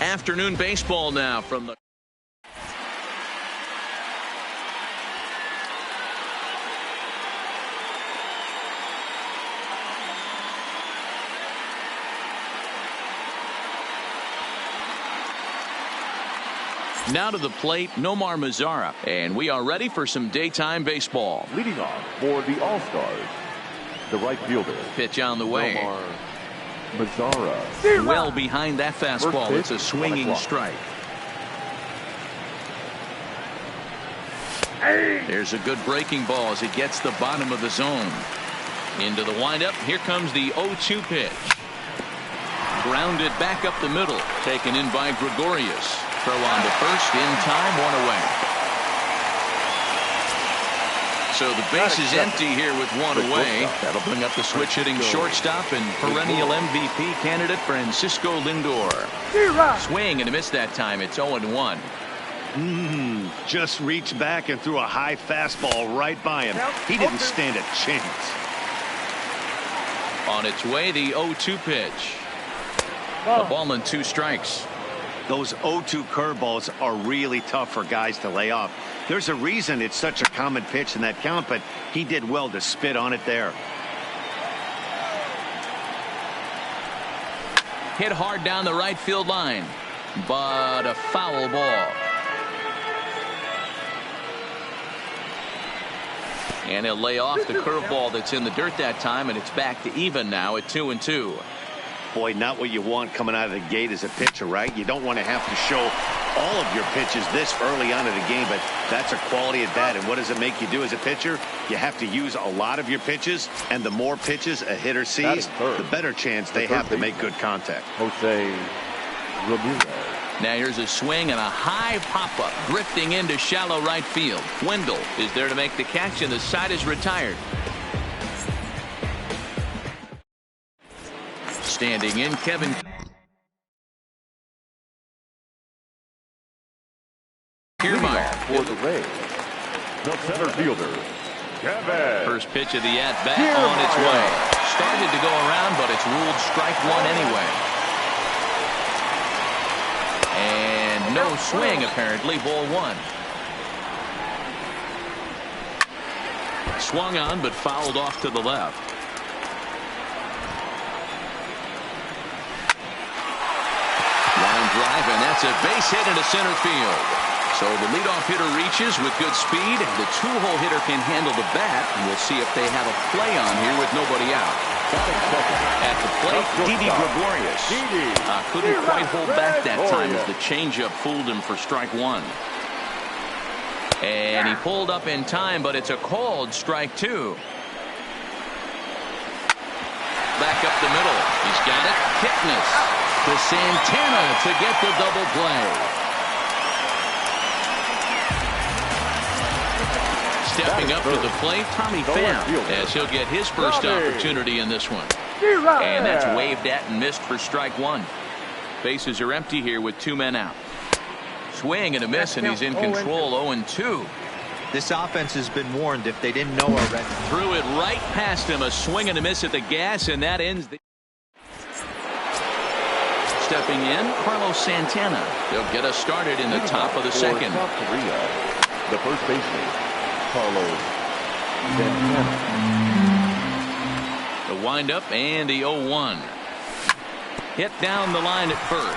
Afternoon baseball now from the now to the plate, Nomar Mazara, and we are ready for some daytime baseball. Leading off for the All-Stars, the right fielder. Pitch on the way. Nomar Mazara. Well behind that fastball. It's a swinging strike. There's a good breaking ball as it gets the bottom of the zone. Into the windup. Here comes the 0-2 pitch. Grounded back up the middle. Taken in by Gregorius. Throw on to first, in time, one away. So the base is empty here with one away. That'll bring up the switch-hitting shortstop and perennial MVP candidate Francisco Lindor. Swing and a miss that time. It's 0-1. Just reached back and threw a high fastball right by him. He didn't stand a chance. On its way, the 0-2 pitch. A ball and 2 strikes. Those 0-2 curveballs are really tough for guys to lay off. There's a reason it's such a common pitch in that count, but he did well to spit on it there. Hit hard down the right field line, but a foul ball. And he'll lay off the curveball that's in the dirt that time, and it's back to even now at 2-2. Boy, not what you want coming out of the gate as a pitcher, right? You don't want to have to show all of your pitches this early on in the game, but that's a quality at bat. And what does it make you do as a pitcher? You have to use a lot of your pitches, and the more pitches a hitter sees, the better chance they have to make good contact. Jose Ramirez. Now here's a swing and a high pop-up, drifting into shallow right field. Wendell is there to make the catch, and the side is retired. Standing in, Kevin. Kiermaier For the Rays, the center fielder, Kevin. First pitch of the at-bat on its way. Started to go around, but it's ruled strike one anyway. And no swing, apparently. Ball one. Swung on, but fouled off to the left. Line drive, and that's a base hit into center field. So the leadoff hitter reaches with good speed. The two-hole hitter can handle the bat, and we'll see if they have a play on here with nobody out. At the plate, Didi Gregorius. Couldn't quite hold back that time as the changeup fooled him for strike one. And he pulled up in time, but it's a called strike two. Back up the middle. He's got it. Kipnis to Santana to get the double play. Stepping up to the plate, Tommy Pham, as he'll get his first opportunity in this one. And that's waved at and missed for strike one. Bases are empty here with 2 men out. Swing and a miss, and he's in control. 0-2. This offense has been warned if they didn't know already. Threw it right past him. A swing and a miss at the gas, and that ends the... Stepping in, Carlos Santana. They'll get us started in the top of the second. The first baseman, Carlos Santana. The windup and the 0-1. Hit down the line at first.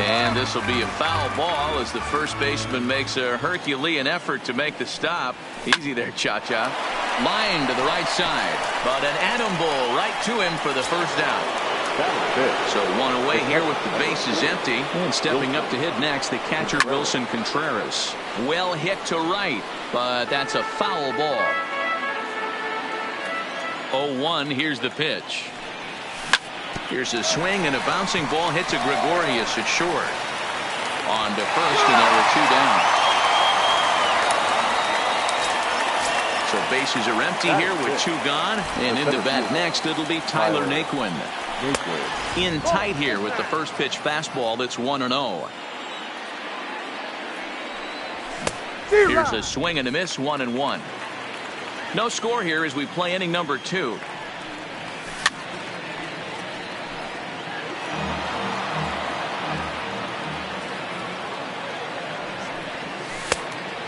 And this will be a foul ball as the first baseman makes a Herculean effort to make the stop. Easy there, Cha-Cha. Line to the right side. But an atom ball right to him for the first down. So one away here with the bases empty. And stepping up to hit next, the catcher Wilson Contreras. Well hit to right, but that's a foul ball. 0-1, here's the pitch. Here's a swing, and a bouncing ball hits a Gregorius at short. On to first, and there were 2 down. So bases are empty here with 2 gone. And into bat next, it'll be Tyler Naquin. In tight here with the first pitch fastball that's 1-0. Here's a swing and a miss, 1-1. No score here as we play inning number 2.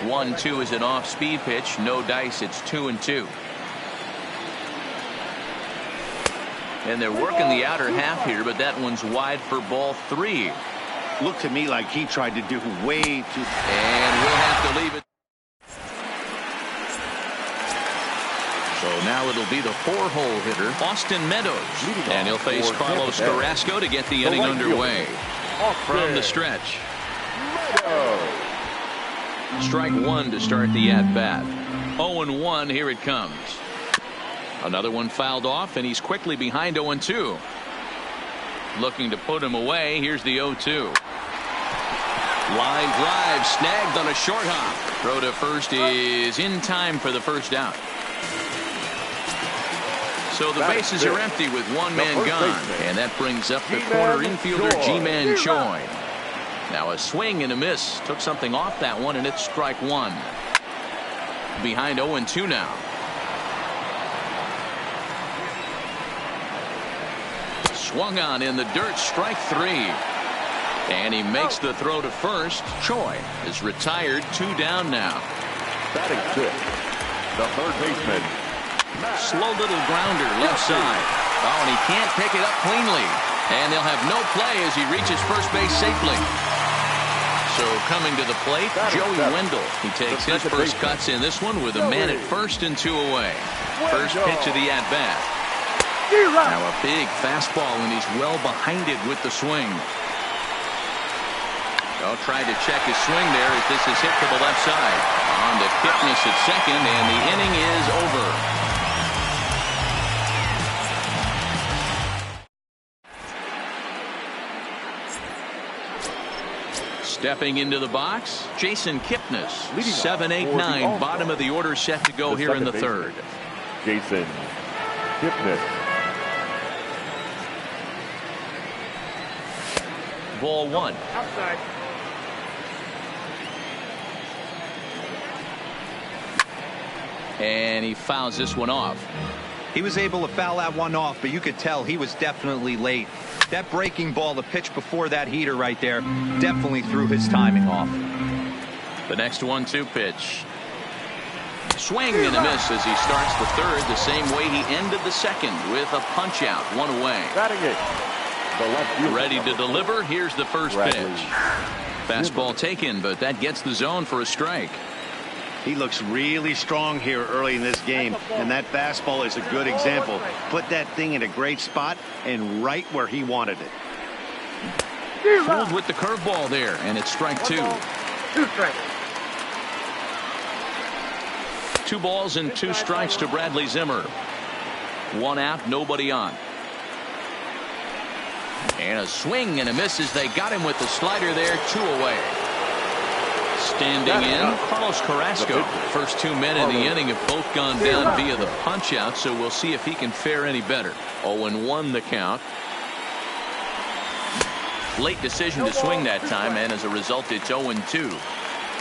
1-2 is an off-speed pitch. No dice. It's 2-2. And they're working the outer half here, but that one's wide for ball 3. Looked to me like he tried to do way too. And we'll have to leave it. So now it'll be the 4-hole hitter, Austin Meadows. And he'll face Carlos Carrasco to get the inning underway. From the stretch. Strike one to start the at-bat. 0-1, here it comes. Another one fouled off, and he's quickly behind 0-2. Looking to put him away. Here's the 0-2. Line drive, snagged on a short hop. Throw to first is in time for the first out. So the bases are empty with one man gone. And that brings up the corner infielder, Ji-Man Choi. Now a swing and a miss. Took something off that one, and it's strike one. Behind 0-2 now. Swung on in the dirt, strike 3. And he makes the throw to first. Choi is retired, 2 down now. Batting 6, the third baseman. Slow little grounder left side. Oh, and he can't pick it up cleanly. And they'll have no play as he reaches first base safely. So coming to the plate, Joey Wendell. He takes his first cuts in this one with a man at first and 2 away. First pitch of the at-bat. Now a big fastball, and he's well behind it with the swing. Tried to check his swing there as this is hit to the left side. On to Kipnis at second, and the inning is over. Stepping into the box, Jason Kipnis. 7-8-9, bottom of the order set to go here in the third. Jason Kipnis. Ball 1. Outside. And he fouls this one off. He was able to foul that one off, but you could tell he was definitely late. That breaking ball, the pitch before that heater right there, definitely threw his timing off. The next 1-2 pitch. Swing and a miss as he starts the third the same way he ended the second with a punch out, 1 away. Batting it. Ready to deliver. Here's the first pitch. Fastball taken, but that gets the zone for a strike. He looks really strong here early in this game, and that fastball is a good example. Put that thing in a great spot and right where he wanted it. Fooled with the curveball there, and it's strike 2. 2 strikes. 2 balls and 2 strikes to Bradley Zimmer. 1 out, nobody on. And a swing and a miss as they got him with the slider there, 2 away. Standing in, Carlos Carrasco. First 2 men in the inning have both gone down via the punch out, so we'll see if he can fare any better. 0-1 the count. Late decision to swing that time, and as a result, it's 0-2.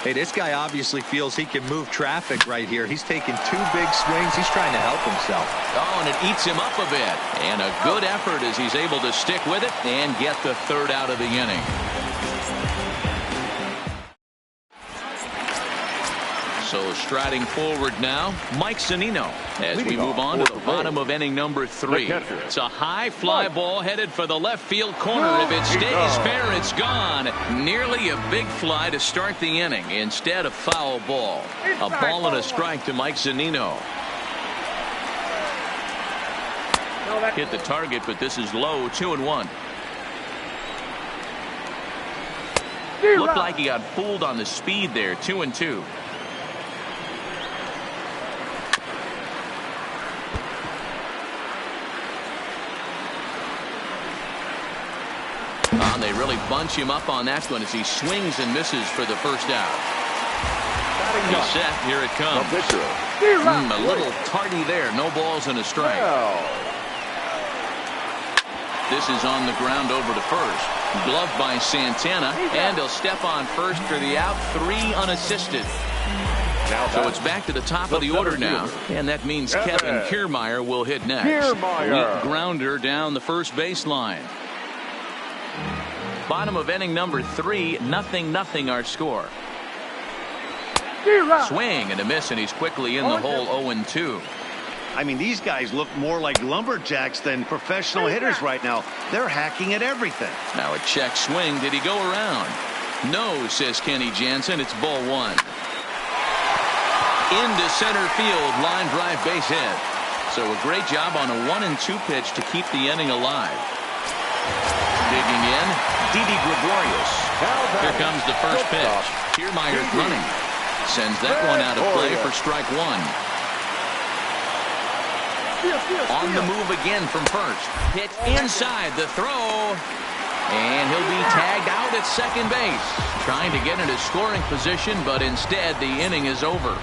Hey, this guy obviously feels he can move traffic right here. He's taking 2 big swings. He's trying to help himself. Oh, and it eats him up a bit. And a good effort as he's able to stick with it and get the third out of the inning. So striding forward now, Mike Zunino as we move on to the bottom of inning number 3. It's a high fly ball headed for the left field corner. If it stays fair, it's gone. Nearly a big fly to start the inning. Instead, a foul ball. A ball and a strike to Mike Zunino. Hit the target, but this is low, 2-1. Looked like he got fooled on the speed there, 2-2. They really bunch him up on that one as he swings and misses for the first out. He's set. Here it comes. A little tardy there. No balls and a strike. This is on the ground over to first. Gloved by Santana, and he'll step on first for the out. 3 unassisted. So it's back to the top of the order now, and that means Kevin Kiermaier will hit next. Weak grounder down the first baseline. Bottom of inning number 3, 0-0 our score. Swing and a miss, and he's quickly in the hole. 0-2. I mean, these guys look more like lumberjacks than professional hitters right now. They're hacking at everything. Now a check swing. Did he go around? No, says Kenny Jansen. It's ball one. Into center field. Line drive, base hit. So a great job on a 1-2 pitch to keep the inning alive. Digging in, Didi Gregorius. Here comes the first pitch. Kiermaier's running. Sends that one out of play for strike one. On the move again from first. Hit inside the throw. And he'll be tagged out at second base. Trying to get into scoring position, but instead the inning is over.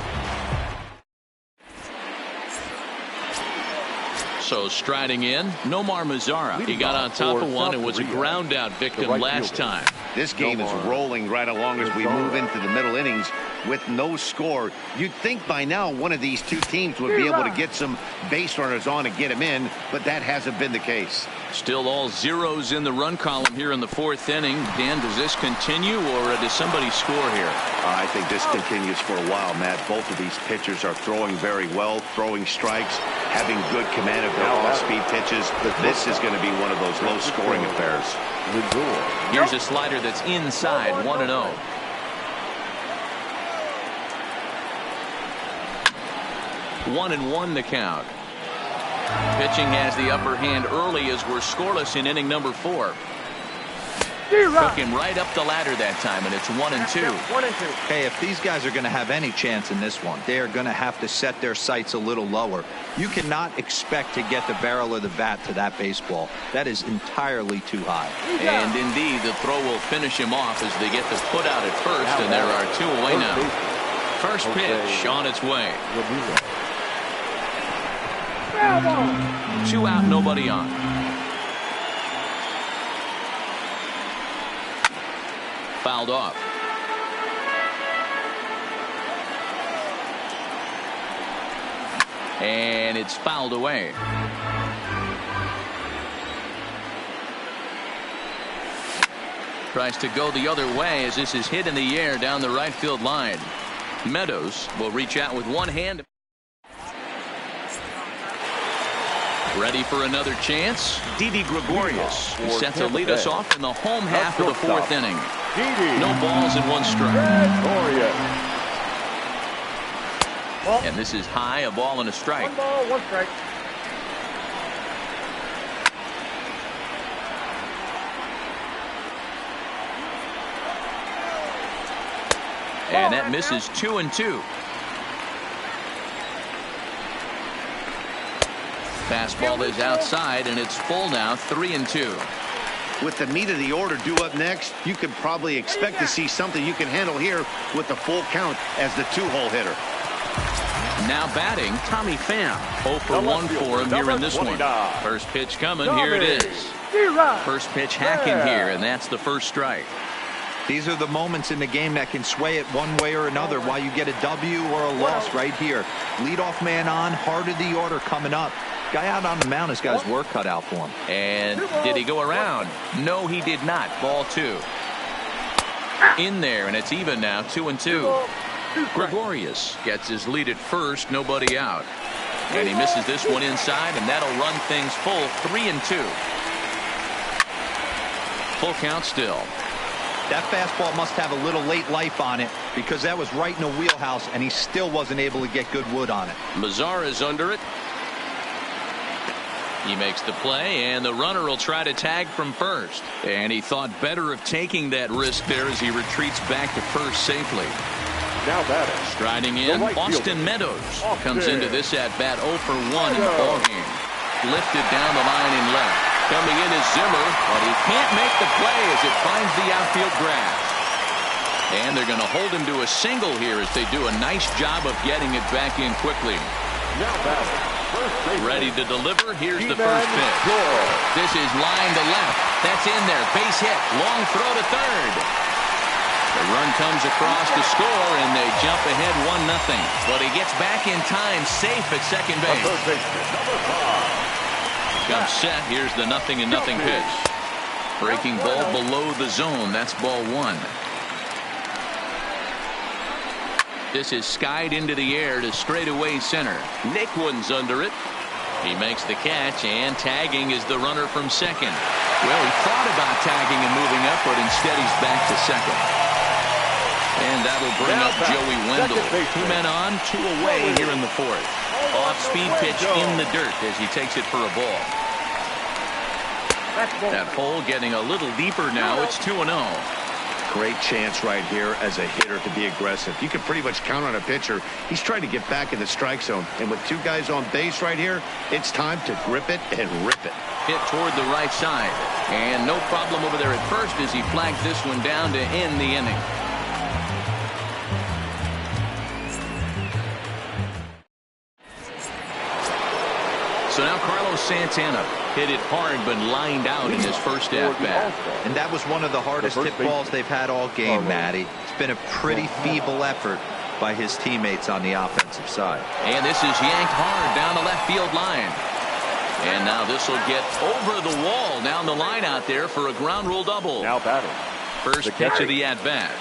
So striding in, Nomar Mazara. He got on top of one and was a ground out victim last time. This game is rolling right along as we move into the middle innings with no score. You'd think by now one of these two teams would be able to get some base runners on and get them in, but that hasn't been the case. Still all zeros in the run column here in the fourth inning. Dan, does this continue or does somebody score here? I think this continues for a while, Matt. Both of these pitchers are throwing very well, throwing strikes, having good command of their off-speed pitches. This is going to be one of those low-scoring affairs. Here's a slider that's inside, 1-0. One and one the count. Pitching has the upper hand early as we're scoreless in inning number 4. Took him right up the ladder that time, and it's 1-2. Hey, if these guys are going to have any chance in this one, they are going to have to set their sights a little lower. You cannot expect to get the barrel of the bat to that baseball. That is entirely too high. And indeed, the throw will finish him off as they get the put out at first, and there are 2 away now. First pitch on its way. 2 out, nobody on. Fouled off. And it's fouled away. Tries to go the other way as this is hit in the air down the right field line. Meadows will reach out with one hand. Ready for another chance. Didi Gregorius is set to lead us off in the home half of the fourth inning. No balls and 1 strike. And this is high, a ball and a strike. 1 ball, 1 strike. And that misses 2-2. Fastball is outside, and it's full now, 3-2. With the meat of the order due up next, you could probably expect to see something you can handle here with the full count as the 2-hole hitter. Now batting, Tommy Pham. 0 for 1 for him here in this one. First pitch coming, here it is. First pitch hacking here, and that's the first strike. These are the moments in the game that can sway it one way or another, why you get a W or a loss right here. Leadoff man on, heart of the order coming up. Guy out on the mound has got his work cut out for him. And did he go around? No, he did not. Ball 2. In there, and it's even now, 2-2. Gregorius gets his lead at first, nobody out. And he misses this one inside, and that'll run things full, 3-2. Full count still. That fastball must have a little late life on it because that was right in the wheelhouse, and he still wasn't able to get good wood on it. Mazara's under it. He makes the play, and the runner will try to tag from first. And he thought better of taking that risk there as he retreats back to first safely. Now batting. Striding in, Austin Meadows comes into this at-bat 0 for 1 in the ballgame. Lifted down the line in left. Coming in is Zimmer, but he can't make the play as it finds the outfield grass. And they're going to hold him to a single here as they do a nice job of getting it back in quickly. Now batting. Ready to deliver. Here's the first pitch. This is line to left. That's in there. Base hit. Long throw to third. The run comes across to score, and they jump ahead 1-0. But he gets back in time, safe at second base. Comes set. Here's the 0-0 pitch. Breaking ball below the zone. That's ball 1. This is skied into the air to straightaway center. Naquin's under it. He makes the catch, and tagging is the runner from second. Well, he thought about tagging and moving up, but instead he's back to second. And that'll bring up Joey Wendell. 2 men on, 2 away here in the fourth. Off-speed pitch in the dirt as he takes it for a ball. That hole getting a little deeper now. It's 2-0. Great chance right here as a hitter to be aggressive. You can pretty much count on a pitcher. He's trying to get back in the strike zone. And with 2 guys on base right here, it's time to grip it and rip it. Hit toward the right side. And no problem over there at first as he flags this one down to end the inning. So now Carlos Santana hit it hard but lined out in his first at-bat. And that was one of the hardest hit balls they've had all game, Matty. It's been a pretty feeble effort by his teammates on the offensive side. And this is yanked hard down the left field line. And now this will get over the wall down the line out there for a ground rule double. Now batting. First pitch of the at-bat.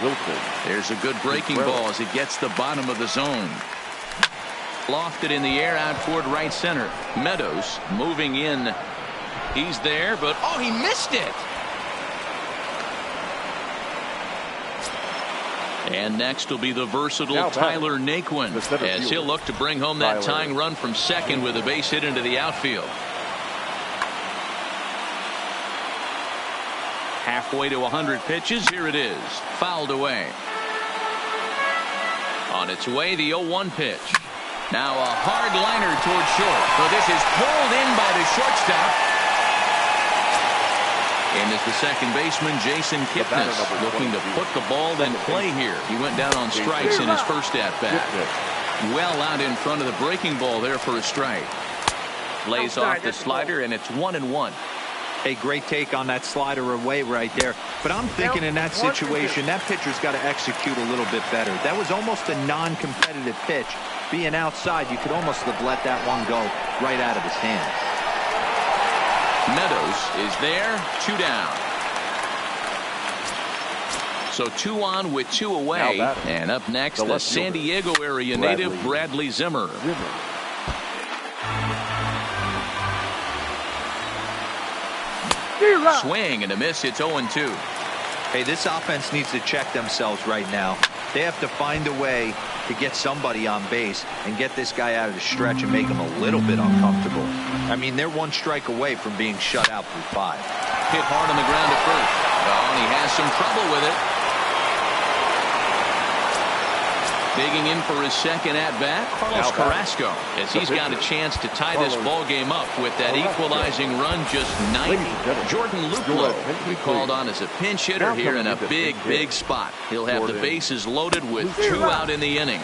There's a good breaking ball as it gets the bottom of the zone. Lofted in the air out toward right center. Meadows moving in. He's there, but oh, he missed it. And next will be the versatile Tyler Naquin as he'll look to bring home that tying run from second with a base hit into the outfield. Halfway to 100 pitches. Here it is. Fouled away. On its way, the 0-1 pitch. Now a hard liner toward short. So this is pulled in by the shortstop. And it's the second baseman, Jason Kipnis, looking to put the ball in play here. He went down on strikes in his first at-bat. Well out in front of the breaking ball there for a strike. Lays off the slider, and it's 1-1. A great take on that slider away right there. But I'm thinking in that situation, that pitcher's got to execute a little bit better. That was almost a non-competitive pitch. Being outside, you could almost have let that one go right out of his hand. Meadows is there, 2 down. So 2 on with 2 away. And up next, the San Diego area native Bradley Zimmer. Swing and a miss. It's 0-2. Hey, this offense needs to check themselves right now. They have to find a way to get somebody on base and get this guy out of the stretch and make him a little bit uncomfortable. I mean, they're 1 strike away from being shut out through 5. Hit hard on the ground at first. Oh, and he has some trouble with it. Digging in for his second at-bat, Carlos Carrasco, as he's got a chance to tie this ball game up with that equalizing run just 90. Jordan Luplow, we called on as a pinch hitter here in a big spot. He'll have the bases loaded with 2 out in the inning.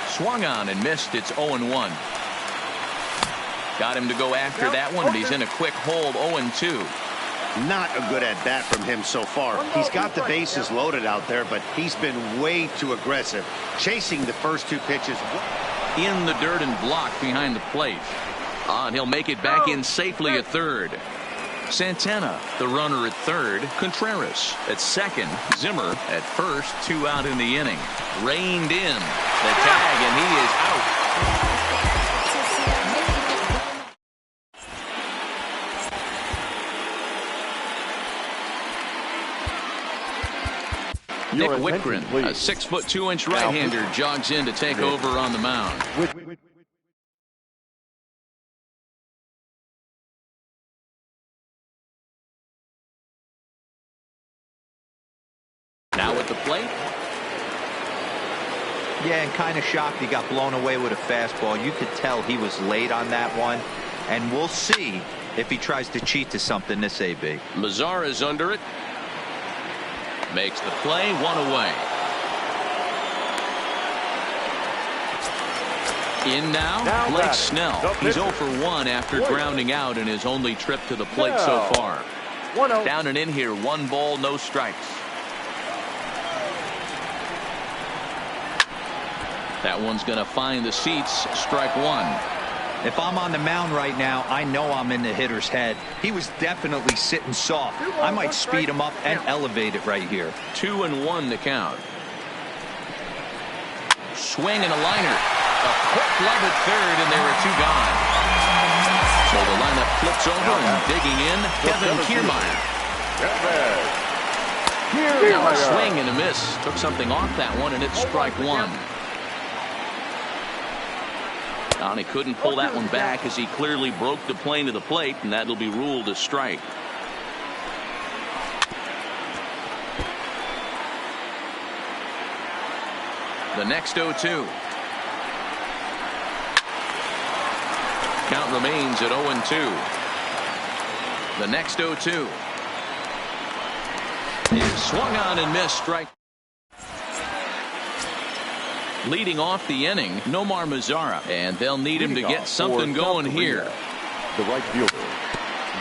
Swung on and missed. It's 0-1. Got him to go after that one, and he's in a quick hold, 0-2. Not a good at-bat from him so far. He's got the bases loaded out there, but he's been way too aggressive, chasing the first 2 pitches. In the dirt and blocked behind the plate. And he'll make it back in safely at third. Santana, the runner at third. Contreras at second. Zimmer at first. 2 out in the inning. Reined in. The tag, and he is out. Nick Whitgren, a 6'2" right-hander, jogs in to take over on the mound. Now at the plate. Yeah, and kind of shocked he got blown away with a fastball. You could tell he was late on that one. And we'll see if he tries to cheat to something this AB. Mazar is under it. Makes the play, 1 away. In now, Blake Snell. He's 0 for 1 after grounding out in his only trip to the plate so far. Down and in here, 1 ball, no strikes. That one's going to find the seats. Strike 1. If I'm on the mound right now, I know I'm in the hitter's head. He was definitely sitting soft. I might speed him up and elevate it right here. 2-1 to count. swing and a liner. A quick glove at third, and there are two gone. So the lineup flips over, and digging in, Kevin Kiermaier. Now a swing and a miss. Took something off that one, and it's strike one. And he couldn't pull that one back as he clearly broke the plane to the plate, and that'll be ruled a strike. The next 0-2. Count remains at 0-2. The next 0-2. Is swung on and missed. Strike. Leading off the inning, Nomar Mazara, and they'll need him to get something going here. The right fielder,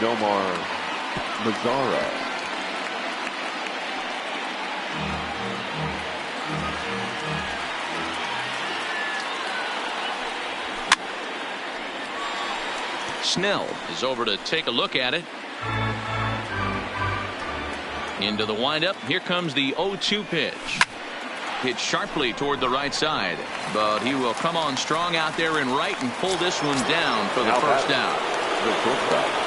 Nomar Mazara. Snell is over to take a look at it. Into the windup. Here comes the 0-2 pitch. Hit sharply toward the right side, but he will come on strong out there in right and pull this one down for the first out.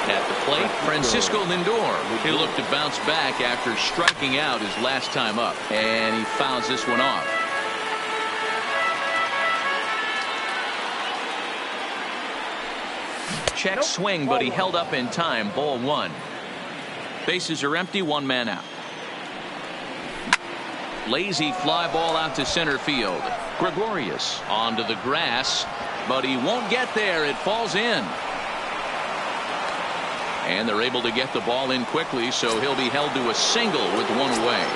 At the plate, Francisco Lindor. He'll look to bounce back after striking out his last time up, and he fouls this one off. Check swing, but he held up in time. Ball one. Bases are empty, one man out. Lazy fly ball out to center field. Gregorius onto the grass, but he won't get there. It falls in. And they're able to get the ball in quickly, so he'll be held to a single with one away.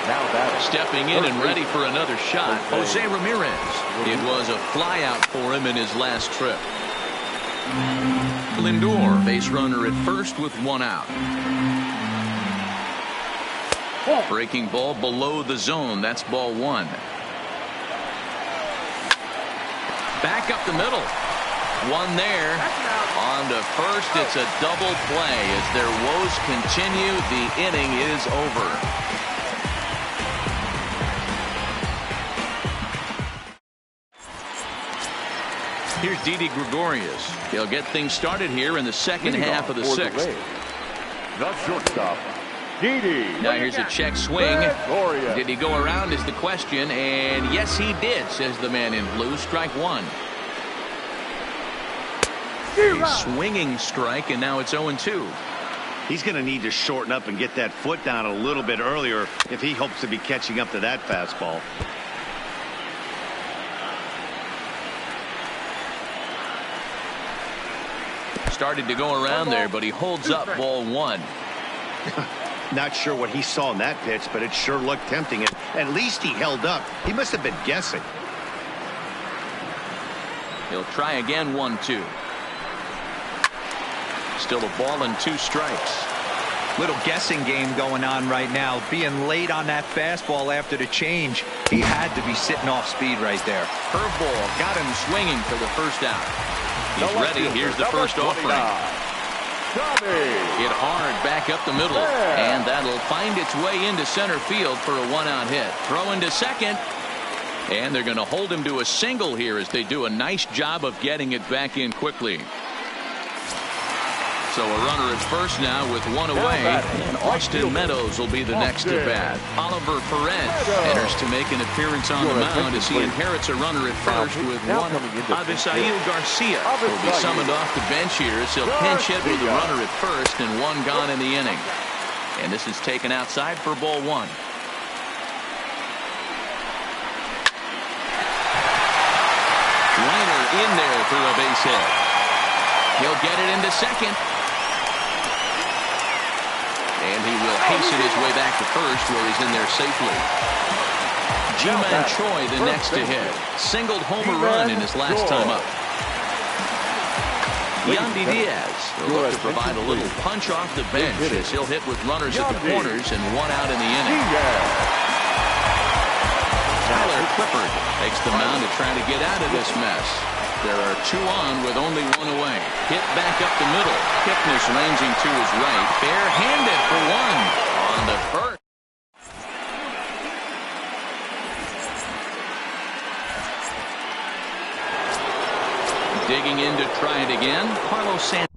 Now stepping in and ready for another shot, Jose Ramirez. It was a fly out for him in his last trip. Lindor, base runner at first with one out. Breaking ball below the zone. That's ball one. Back up the middle. One there. On to first. It's a double play. As their woes continue, the inning is over. Here's Didi Gregorius. He'll get things started here in the second half of the sixth. The shortstop, Didi. Now here's a check swing. Did he go around is the question, and yes he did, says the man in blue. Strike one. A swinging strike, and now it's 0-2. He's going to need to shorten up and get that foot down a little bit earlier if he hopes to be catching up to that fastball. Started to go around there, but he holds up ball one. Not sure what he saw in that pitch, but it sure looked tempting. And at least he held up. He must have been guessing. He'll try again. 1-2. Still a ball and two strikes. Little guessing game going on right now. Being late on that fastball after the change. He had to be sitting off speed right there. Curveball got him swinging for the first out. He's ready. Here's the first offering. Hit hard back up the middle, and that'll find its way into center field for a one-out hit. Throw into second, and they're going to hold him to a single here as they do a nice job of getting it back in quickly. So a runner at first now with one away, and Austin Meadows will be the next at bat. Oliver Perez enters to make an appearance on the mound as he inherits a runner at first with one. Avisail Garcia will be summoned off the bench here as he'll pinch hit with a runner at first and one gone in the inning. And this is taken outside for ball one. Liner in there for a base hit. He'll get it into second. And he will hasten his way back to first, where he's in there safely. Ji-Man Choi the next to hit. Singled homer run in his last time up. Yandy Diaz will look to provide a little punch off the bench as he'll hit with runners at the corners and one out in the inning. Tyler Clippard takes the mound to try to get out of this mess. There are two on with only one away. Hit back up the middle. Kipnis ranging to his right. Bare-handed for one on the first. Digging in to try it again, Carlos Santana.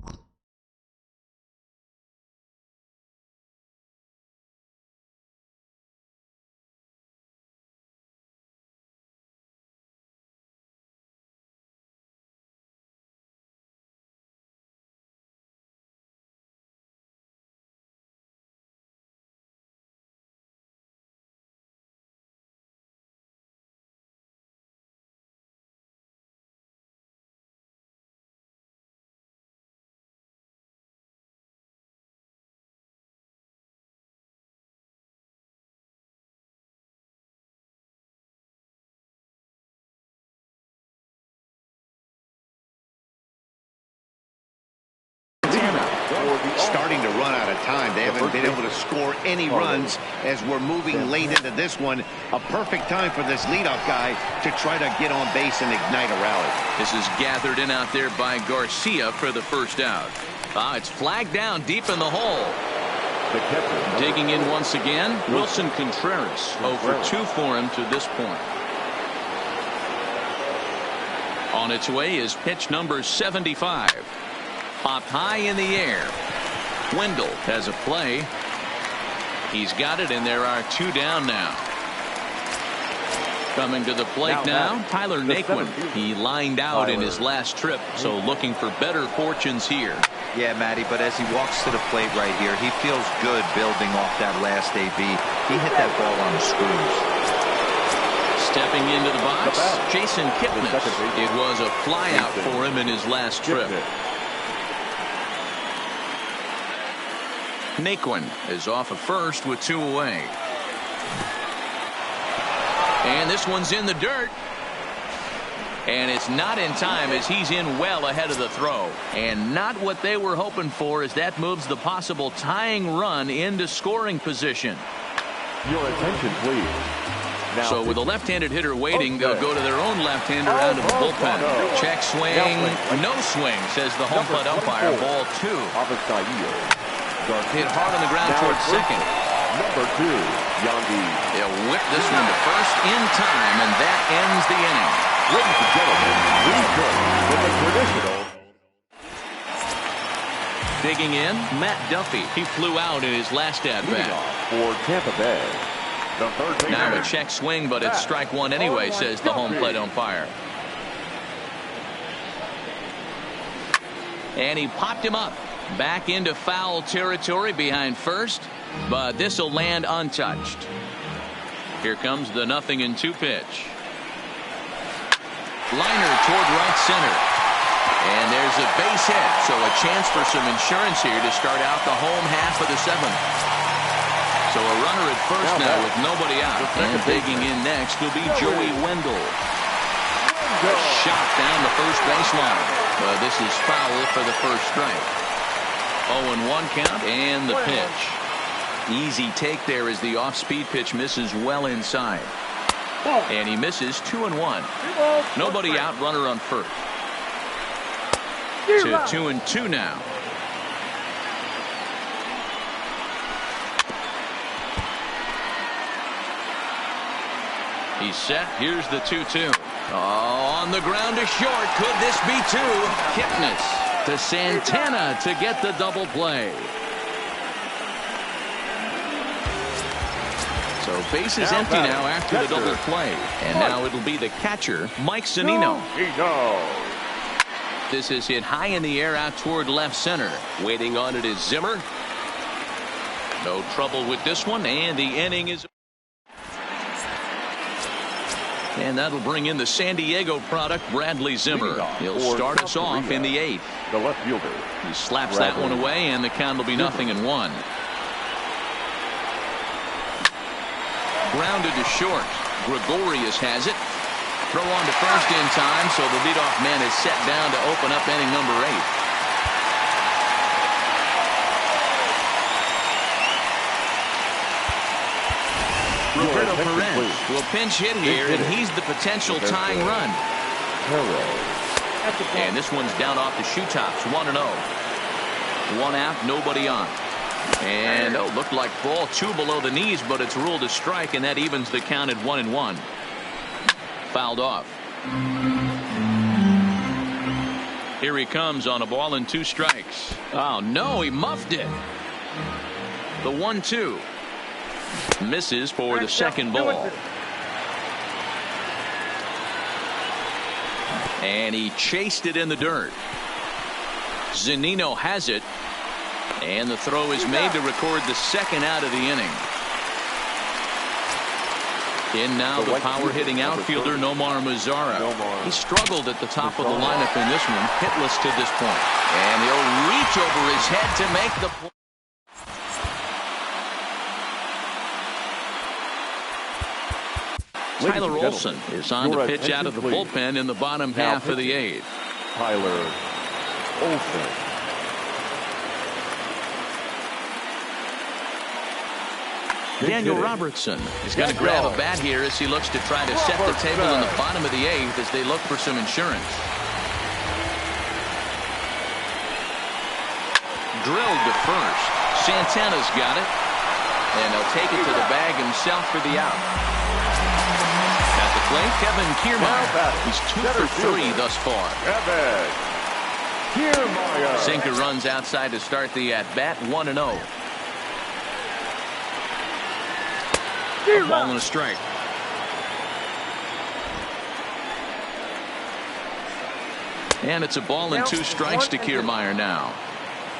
Starting to run out of time. They haven't been able to score any runs as we're moving late into this one. A perfect time for this leadoff guy to try to get on base and ignite a rally. This is gathered in out there by Garcia for the first out. It's flagged down deep in the hole. Digging in once again, Wilson Contreras. 0 for 2 for him to this point. On its way is pitch number 75. Popped high in the air. Wendell has a play. He's got it, and there are 2 down now. Coming to the plate now, Tyler Naquin. He lined out in his last trip, so looking for better fortunes here. Yeah, Matty, but as he walks to the plate right here, he feels good building off that last AB. He hit that ball on the screws. Stepping into the box, Jason Kipnis. It was a flyout for him in his last trip. Naquin is off of first with 2 away. And this one's in the dirt. And it's not in time as he's in well ahead of the throw. And not what they were hoping for as that moves the possible tying run into scoring position. Your attention, please. Now, so with a left-handed hitter waiting, they'll go to their own left-hander out of the bullpen. Check swing, no swing, says the home plate umpire. Ball 2. Hit hard on the ground towards second. Number 2, Yandy. They'll whip this one to first in time, and that ends the inning. Ladies and gentlemen, please join with the traditional. Digging in, Matt Duffy. He flew out in his last at-bat. For Tampa Bay, the third now a check swing, but it's strike 1 anyway, says the home plate umpire. And he popped him up. Back into foul territory behind first, but this will land untouched. Here comes the 0-2 pitch. Liner toward right center. And there's a base hit, so a chance for some insurance here to start out the home half of the 7th. So a runner at first now with nobody out. And digging in next will be Joey Wendell. Shot down the first baseline. But this is foul for the first strike. 0-1 count and the pitch. Easy take there as the off-speed pitch misses well inside. And he misses 2-1. Nobody out, runner on first. To 2-2 now. He's set. Here's the 2-2. Oh, on the ground to short. Could this be 2? Kipnis to Santana to get the double play. So base is empty now after the double play. And now it'll be the catcher, Mike Zunino. This is hit high in the air out toward left center. Waiting on it is Zimmer. No trouble with this one, and the inning is. And that'll bring in the San Diego product, Bradley Zimmer. He'll start us off in the 8th. The left fielder. He slaps that one away, and the count will be 0-1. Grounded to short. Gregorius has it. Throw on to first in time, so the leadoff man is set down to open up inning number 8. Roberto Perez will pinch hit here, and he's the potential tying run. And this one's down off the shoe tops, 1-0. 1 out, nobody on. And looked like ball 2 below the knees, but it's ruled a strike, and that evens the count at 1-1. Fouled off. Here he comes on a ball and 2 strikes. Oh, no, he muffed it. The 1-2. Misses for the second ball. And he chased it in the dirt. Zunino has it. And the throw is made to record the second out of the inning. In now the power-hitting outfielder Nomar Mazara. He struggled at the top of the lineup in this one, hitless to this point. And he'll reach over his head to make the play. Tyler Olson is on to pitch out of the bullpen in the bottom half of the 8th. Tyler Olson. Daniel Robertson is going to grab a bat here as he looks to try to set the table in the bottom of the 8th as they look for some insurance. Drilled to first. Santana's got it. And he'll take it to the bag himself for the out. At the plate, Kevin Kiermaier. He's 2 for 3 thus far. Kiermaier. Sinker runs outside to start the at-bat, 1-0. A ball and a strike. And it's a ball and 2 strikes to Kiermaier now.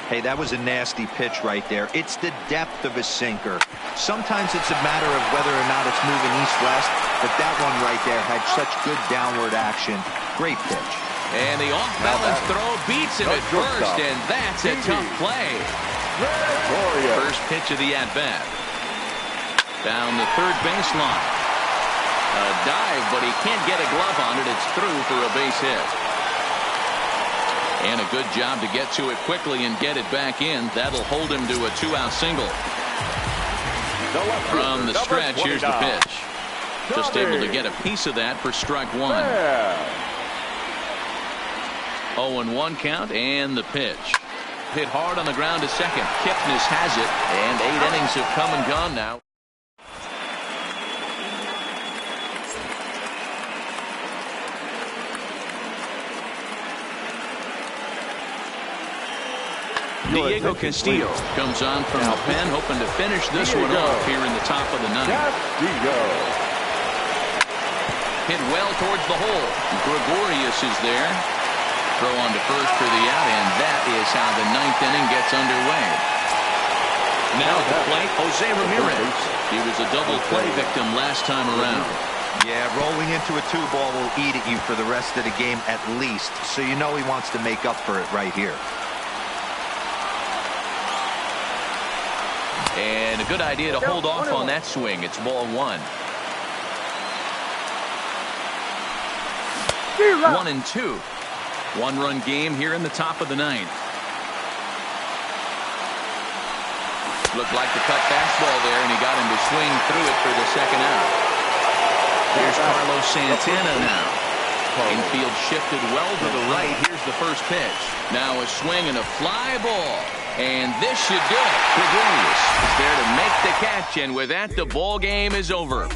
Hey, that was a nasty pitch right there. It's the depth of a sinker. Sometimes it's a matter of whether or not it's moving east-west, but that one right there had such good downward action. Great pitch. And the off-balance throw beats him at first, and that's a tough play. First pitch of the at-bat. Down the third baseline. A dive, but he can't get a glove on it. It's through for a base hit. And a good job to get to it quickly and get it back in. That'll hold him to a 2-out single. From the stretch, here's the pitch. Just able to get a piece of that for strike 1. 0-1 count and the pitch. Hit hard on the ground to second. Kipnis has it, and 8 innings have come and gone now. Diego Castillo comes on from the pen, hoping to finish this one off here in the top of the 9th. Hit well towards the hole. Gregorius is there. Throw on to first for the out, and that is how the 9th inning gets underway. Now at the plate, Jose Ramirez. He was a double play victim last time around. Yeah, rolling into a 2-ball will eat at you for the rest of the game at least, so you know he wants to make up for it right here. And a good idea to hold off on that swing. It's ball 1. 1-2. 1-run game here in the top of the 9th. Looked like the cut fastball there, and he got him to swing through it for the second out. Here's Carlos Santana now. Infield shifted well to the right. Here's the first pitch. Now a swing and a fly ball. And this should do it. Gregorius is there to make the catch, and with that, the ball game is over.